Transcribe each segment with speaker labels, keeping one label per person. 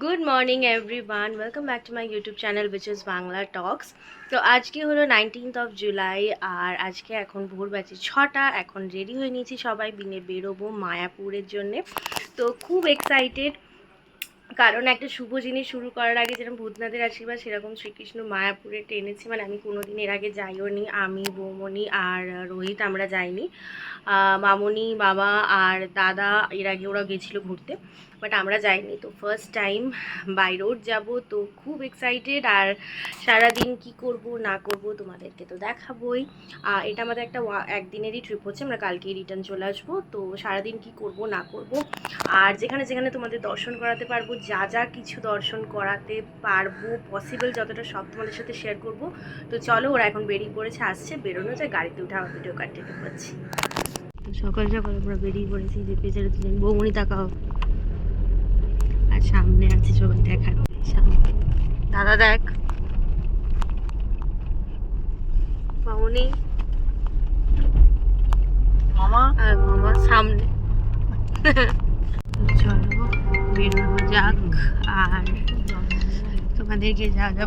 Speaker 1: Good morning everyone, welcome back to my YouTube channel which is Bangla talks. তো আজকে হলো 19th of July আর আজকে এখন ভোর বাজে 6টা। এখন রেডি হয়ে নিয়েছি, সবাই বেরোবো মায়াপুরের জন্যে। তো খুব এক্সাইটেড, কারণ একটা শুভ জিনিস শুরু করার আগে যেরকম ভূতনাথের আশীর্বাদ, সেরকম শ্রীকৃষ্ণ মায়াপুরে টেনেছি। মানে আমি কোনোদিন এর আগে যাইও নি, আমি বৌমনি আর রোহিত আমরা যাইনি। মামনি, বাবা আর দাদা এর আগে ওরা গেছিলো ঘুরতে, বাট আমরা যাইনি। তো ফার্স্ট টাইম বাই রোড যাব, তো খুব এক্সাইটেড। আর সারাদিন কি করব না করব তোমাদেরকে তো দেখাবোই। এটা আমাদের একটা একদিনেরই ট্রিপ হচ্ছে, আমরা কালকেই রিটার্ন চলে আসবো। তো সারাদিন কি করব না করব, আর যেখানে যেখানে তোমাদের দর্শন করাতে পারবো, যা যা কিছু দর্শন করাতে পারবো পসিবল যতটা, সব তোমাদের সাথে শেয়ার করব। তো চলো, ওরা এখন বেরিয়ে পড়েছে, আসছে, বেরোনো যায়, গাড়িতে উঠে আমার ভিডিও কন্টিনিউ করছি। সকাল সকাল আমরা বেরিয়ে পড়েছি, যে পেছনে দুজন বৌমনি তাকাও, আর সামনে আছে সবাই দেখার সামনে। দাদা দেখ, মামনি মামা আর মামা সামনে। চলো বেরোনো যাক, আর তোমাদেরকে যা যা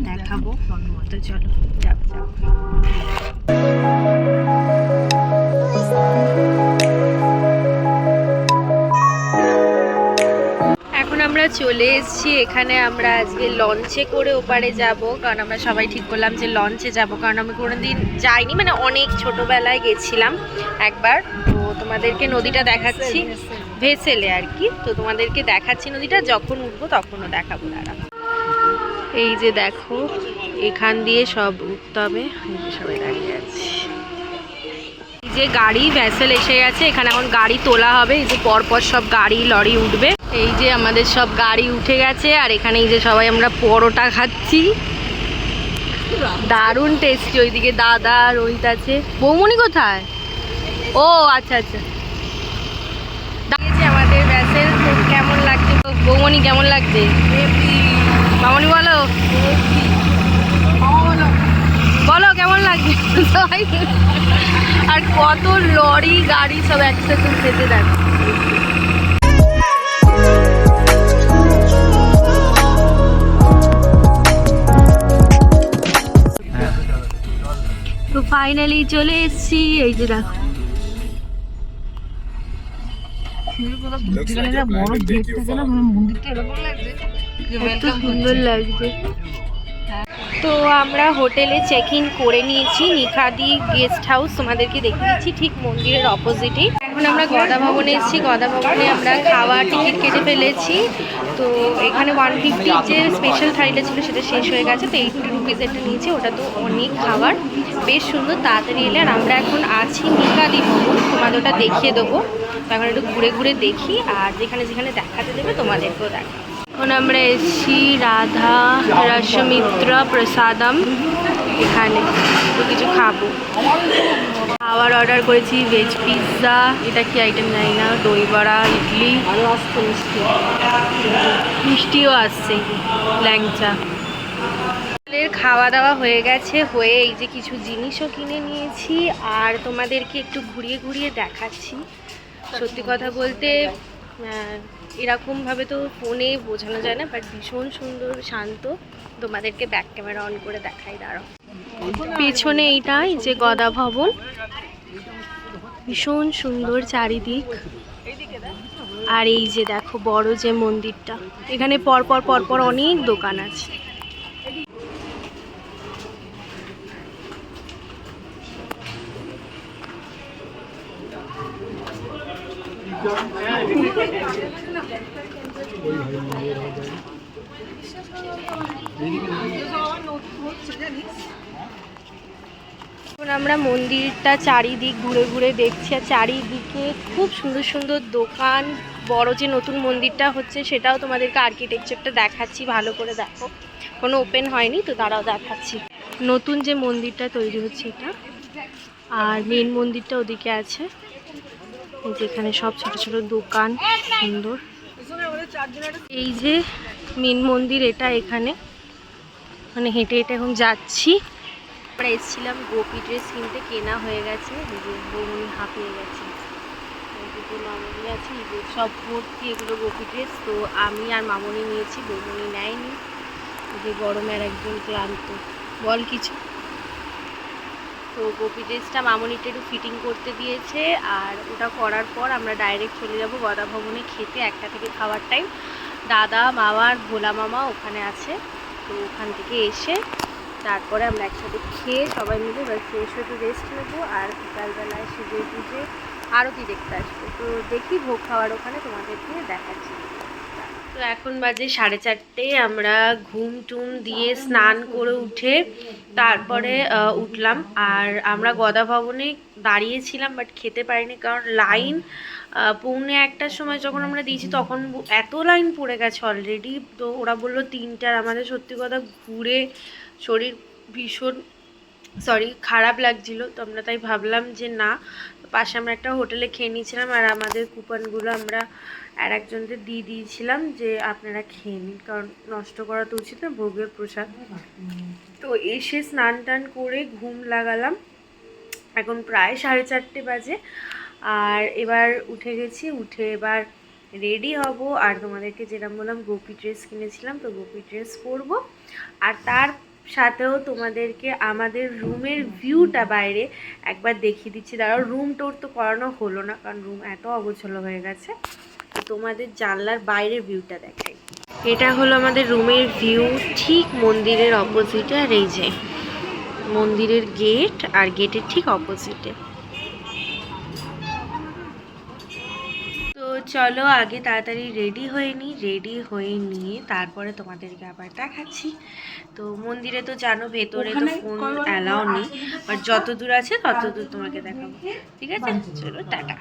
Speaker 1: দেখাবো। তো চলো যাক যাক। এখন আমরা চলে এসেছি এখানে। আমরা আজকে লঞ্চে করে ওপারে যাব, কারণ আমরা সবাই ঠিক করলাম যে লঞ্চে যাব, কারণ আমি কোনোদিন যাইনি, মানে অনেক ছোটবেলায় গেছিলাম একবার। তো তোমাদেরকে নদীটা দেখাচ্ছি, ভেসেলে আর কি। তো তোমাদেরকে দেখাচ্ছি নদীটা, যখন উঠবো তখনও দেখাবো। দাঁড়া, এই যে দেখো, এখান দিয়ে সব উঠতে হবে। এই যে সবাই দাঁড়িয়ে আছে, এই যে গাড়ি ভেসেল এসে গেছে, এখানে এখন গাড়ি তোলা হবে। এই যে পরপর সব গাড়ি লরি উঠবে। এই যে আমাদের সব গাড়ি উঠে গেছে, আর এখানে এই যে সবাই আমরা পরোটা খাচ্ছি, দারুণ টেস্টি। ওইদিকে দাদা রোহিত আছে। বৌমনি কোথায়? ও আচ্ছা আচ্ছা, আমাদের ভেসেল। তো কেমন লাগছে বৌমনি, কেমন লাগছে? মামনি বলো, বলো কেমন লাগছে সবাই। আর কত লরি গাড়ি সব একসাথে খেতে দেখো। তো ফাইনালি চলে এসেছি, এই যে দেখো। সুন্দর লাগছে। তো আমরা হোটেলে চেক ইন করে নিয়েছি, নিখাদি গেস্ট হাউস, তোমাদেরকে দেখে দিচ্ছি ঠিক মন্দিরের অপোজিটেই। এখন আমরা গদা ভবনে এসেছি, গদা ভবনে আমরা খাওয়ার টিকিট কেটে ফেলেছি। তো এখানে 150 যে স্পেশাল থালিটা ছিল সেটা শেষ হয়ে গেছে, তো 80 রুপিস একটা নিয়েছি। ওটা তো অনেক খাবার, বেশ সুন্দর, তাড়াতাড়ি এলে। আর আমরা এখন আছি নিখাদি ভবন, তোমাদের ওটা দেখিয়ে দেবো। তো এখন একটু ঘুরে ঘুরে দেখি, আর যেখানে যেখানে দেখাতে দেবে তোমাদেরকেও দেখা। এখন আমরা এসেছি রাধা রসমিত্র প্রসাদম, এখানে তো কিছু খাবো। খাবার অর্ডার করেছি ভেজ পিৎজা, এটা কি আইটেম জানি না, দই বড়া, ইডলি, মিষ্টিও আসছে, ল্যাংচা। খাওয়া দাওয়া হয়ে গেছে, হয়ে এই যে কিছু জিনিসও কিনে নিয়েছি, আর তোমাদেরকে একটু ঘুরিয়ে ঘুরিয়ে দেখাচ্ছি। সত্যি কথা বলতে এরকমভাবে তো ফোনে বোঝানো যায় না, বাট ভীষণ সুন্দর, শান্ত। তোমাদেরকে ব্যাক ক্যামেরা অন করে দেখাই, দাঁড়াও। পেছনে এইটাই যে গদা ভবন, ভীষণ সুন্দর চারিদিক। আর এই যে দেখো বড় যে মন্দিরটা, এখানে পরপর পরপর অনেক দোকান আছে। এখন আমরা মন্দিরটা চারিদিক ঘুরে ঘুরে দেখছি, আর চারিদিকে খুব সুন্দর সুন্দর দোকান। বড় যে নতুন মন্দিরটা হচ্ছে সেটাও তোমাদেরকে আর্কিটেকচারটা দেখাচ্ছি, ভালো করে দেখো, কোনো ওপেন হয়নি তো, তারাও দেখাচ্ছি। নতুন যে মন্দিরটা তৈরি হচ্ছে এটা, আর মেন মন্দিরটা ওদিকে আছে। যেখানে সব ছোট ছোট দোকান, সুন্দর। এই যে মেন মন্দির, এটা এখানে মানে হেঁটে হেঁটে এখন যাচ্ছি। আমরা এসেছিলাম গোপী ড্রেস কিনতে, কেনা হয়ে গেছে, বৌমনি হাঁপিয়ে গেছে। যে মামনি আছে এই যে সব ভর্তি এগুলো গোপী ড্রেস। তো আমি আর মামনি নিয়েছি, বৌমনি নেয়নি, যে গরমে আর একজন ক্লান্ত। বল কিছু। তো গোপী ড্রেসটা মামনিটা একটু ফিটিং করতে দিয়েছে, আর ওটা করার পর আমরা ডাইরেক্ট চলে যাব গদা ভবনে খেতে। 1টা থেকে খাওয়ার টাইম। দাদা মামা আর ভোলা মামা ওখানে আছে, তো ওখান থেকে এসে তারপরে আমরা একসাথে খেয়ে সবাই মিলে এবার ফ্রেশ হয়ে রেস্ট নেবো, আর বিকালবেলায় সেজে গুজে আরতি দেখতে আসবো। তো দেখি ভোগ খাওয়ার ওখানে তোমাদেরকে দেখাচ্ছি। তো এখন বাজে 4:30। আমরা ঘুম টুম দিয়ে স্নান করে উঠে তারপরে উঠলাম, আর আমরা গদা ভবনে দাঁড়িয়েছিলাম বাট খেতে পারিনি, কারণ লাইন 1:45টার সময় যখন আমরা দিয়েছি তখন এত লাইন পড়ে গেছে অলরেডি। তো ওরা বললো 3টার। আমাদের সত্যি কথা ঘুরে শরীর ভীষণ খারাপ লাগছিল, তো আমরা তাই ভাবলাম যে না, পাশে আমরা একটা হোটেলে খেয়ে নিয়েছিলাম, আর আমাদের কুপনগুলো আমরা আর একজনদের দিয়ে দিয়েছিলাম যে আপনারা খেয়ে নিন, কারণ নষ্ট করা তো উচিত না, ভোগের প্রসাদ। তো এসে স্নান টান করে ঘুম লাগালাম, এখন প্রায় 4:30 বাজে। আর এবার উঠে গেছি, উঠে এবার রেডি হব, আর তোমাদেরকে যেরকম বললাম গোপী ড্রেস কিনেছিলাম, তো গোপী ড্রেস পরবো। আর তার সাথেও তোমাদেরকে আমাদের রুমের ভিউটা বাইরে একবার দেখিয়ে দিচ্ছি। দাঁড়াও, রুম টোর তো করানো হলো না, কারণ রুম এত অগোছালো হয়ে গেছে। তো তোমাদের জানলার বাইরের ভিউটা দেখাই। এটা হলো আমাদের রুমের ভিউ, ঠিক মন্দিরের অপোজিটে, আর এই যে মন্দিরের গেট, আর গেটের ঠিক অপোজিটে। তো চলো আগে তাড়াতাড়ি রেডি হয়ে নিয়ে তারপরে তোমাদেরকে আবার দেখাচ্ছি। তো মন্দিরে তো জানো ভেতরে তো ফোন অ্যালাউ নেই, বাট যত দূর আছে তত দূর তোমাকে দেখাবো, ঠিক আছে? চলো টাটা।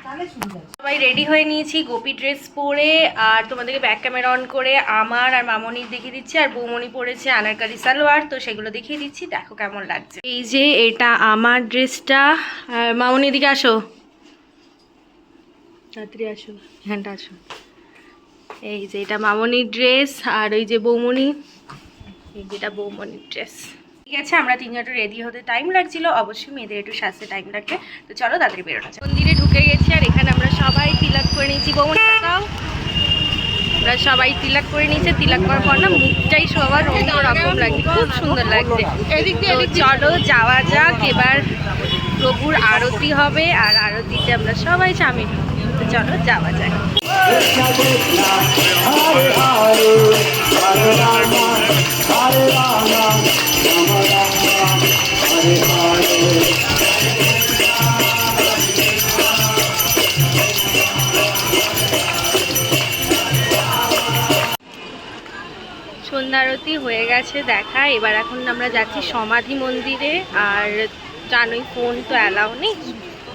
Speaker 1: সবাই রেডি হয়ে নিয়েছি গোপী ড্রেস পরে, আর তোমাদেরকে ব্যাক ক্যামেরা অন করে আমার আর মামনির দেখিয়ে দিচ্ছি, আর বৌমনি পরেছে আনারকালি সালোয়ার, তো সেগুলো দেখিয়ে দিচ্ছি, দেখো কেমন লাগছে। এই যে এটা আমার ড্রেসটা, আর মামনির দিকে আসো, তাড়াতাড়ি আসো, হ্যান্ডটা আসো। এই যে এটা মামনির ড্রেস, আর ওই যে বৌমনি, এই যেটা বৌমনির ড্রেস। ঠিক আছে, আমরা 3জনে রেডি হতে টাইম লাগছিল, অবশ্যই মেয়েদের একটু সাজতে টাইম লাগবে। তো চলো তাড়াতাড়ি বেরোনো যায়। মন্দিরে ঢুকে গেছি, আর এখানে আমরা সবাই তিলক করে নিয়েছি। বৌমনি তাকাও, আমরা সবাই তিলক করে নিয়েছি। তিলক করার পর না মুখটাই সবার অন্যরকম লাগছে, খুব সুন্দর লাগছে। তো চলো যাওয়া যাক, এবার প্রভুর আরতি হবে, আর আরতিতে আমরা সবাই সামিল হব। তো চলো যাওয়া যাক। সন্ধ্যা আরতি হয়ে গেছে দেখা, এবার এখন আমরা যাচ্ছি সমাধি মন্দিরে, আর জানোই ফোন তো অ্যালাউ নেই,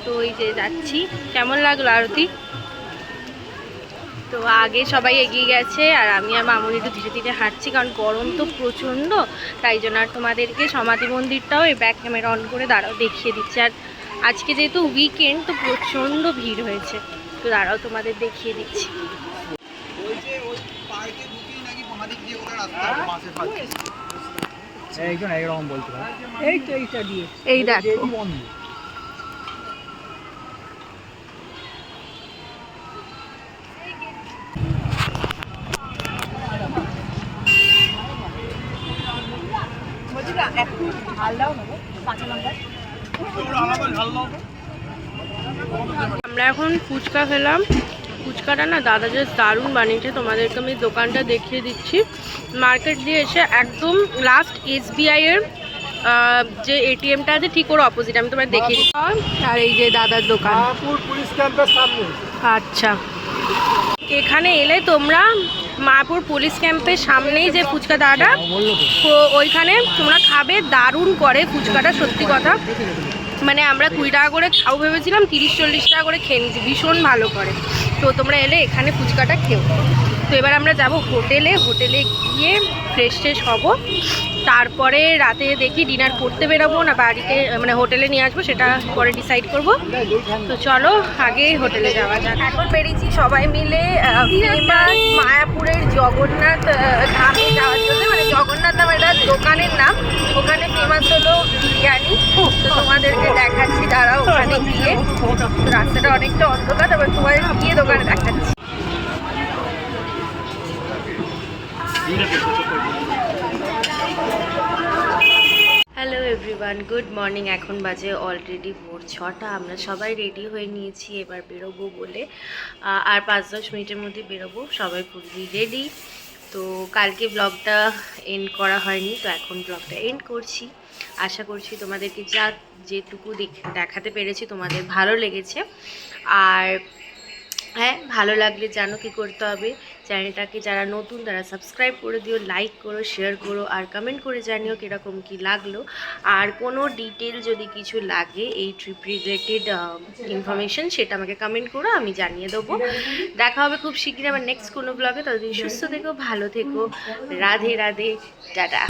Speaker 1: তো এই যে যাচ্ছি। কেমন লাগলো আরতি? তো আগে সবাই এগিয়ে গেছে, আর আমি আর মামনি একটু ধীরে ধীরে হাঁটছি, কারণ গরম তো প্রচণ্ড, তাই জন্য। আর তোমাদেরকে সমাধি মন্দিরটাও এই ব্যাক ক্যামেরা অন করে দাঁড়াও দেখিয়ে দিচ্ছি। আর আজকে যেহেতু উইকেন্ড, তো প্রচণ্ড ভিড় হয়েছে, তো দাঁড়াও তোমাদের দেখিয়ে দিচ্ছি। এই দেখো, আমরা এখন ফুচকা খেলাম। ফুচকাটা না দাদা জাস্ট দারুণ বানিয়েছে, তোমাদেরকে আমি দোকানটা দেখিয়ে দিচ্ছি। মার্কেট দিয়ে এসে একদম লাস্ট SBI এর যে ATMটা আছে ঠিক ওর অপোজিট, আমি তোমার দেখিয়ে দিচ্ছি। আর এই যে দাদার দোকান, পুলিশ ক্যাম্পের সামনে। আচ্ছা, এখানে এলে তোমরা মায়াপুর পুলিশ ক্যাম্পের সামনেই যে ফুচকা দাদা, তো ওইখানে তোমরা খাবে, দারুণ করে ফুচকাটা, সত্যি কথা। মানে আমরা 20 টাকা করে খাও ভেবেছিলাম, 30-40 টাকা করে খেয়ে নিয়েছি, ভীষণ ভালো করে। তো তোমরা এলে এখানে ফুচকাটা খেও। তো এবার আমরা যাব হোটেলে গিয়ে ফ্রেশ হব, তারপরে রাতে দেখি ডিনার করতে বেরোবো না বাড়িতে, মানে হোটেলে নিয়ে আসবো, সেটা পরে ডিসাইড করব। তো চলো আগে হোটেলে যাওয়া যাক। এখন বেরিয়েছি সবাই মিলে মায়াপুরের জগন্নাথ ধামে যাওয়ার জন্য, মানে জগন্নাথ ধাম এটা দোকানের নাম, ওখানে ফেমাস হলো বিরিয়ানি। তো তোমাদেরকে দেখাচ্ছি, দাঁড়াও ওখানে গিয়ে। রাস্তাটা অনেকটা অন্ধকার, তারপর তোমাদের গিয়ে দোকানে দেখাচ্ছি। Hello everyone, good morning. এখন বাজে অলরেডি ভোর 6টা। আমরা সবাই রেডি হয়ে নিয়েছি এবার বেরোবো বলে। আর 5-10 মিনিটের মধ্যে বেরোবো, সবাই ফুললি রেডি। তো কালকে ব্লগটা এন্ড করা হয়নি, তো এখন ব্লগটা এন্ড করছি। আশা করছি তোমাদেরকে যেটুকু দেখাতে পেরেছি তোমাদের ভালো লেগেছে। আর হ্যাঁ, ভালো লাগলে জানো কি করতে হবে, চ্যানেলটাকে যারা নতুন তারা সাবস্ক্রাইব করে দিও, লাইক করো, শেয়ার করো, আর কমেন্ট করে জানিও কীরকম কী লাগলো। আর কোনো ডিটেল যদি কিছু লাগে এই ট্রিপ রিলেটেড ইনফরমেশন, সেটা আমাকে কমেন্ট করো, আমি জানিয়ে দেবো। দেখা হবে খুব শীঘ্রই আমার নেক্সট কোনো ব্লগে। ততদিন সুস্থ থেকো, ভালো থেকো, রাধে রাধে, টাটা।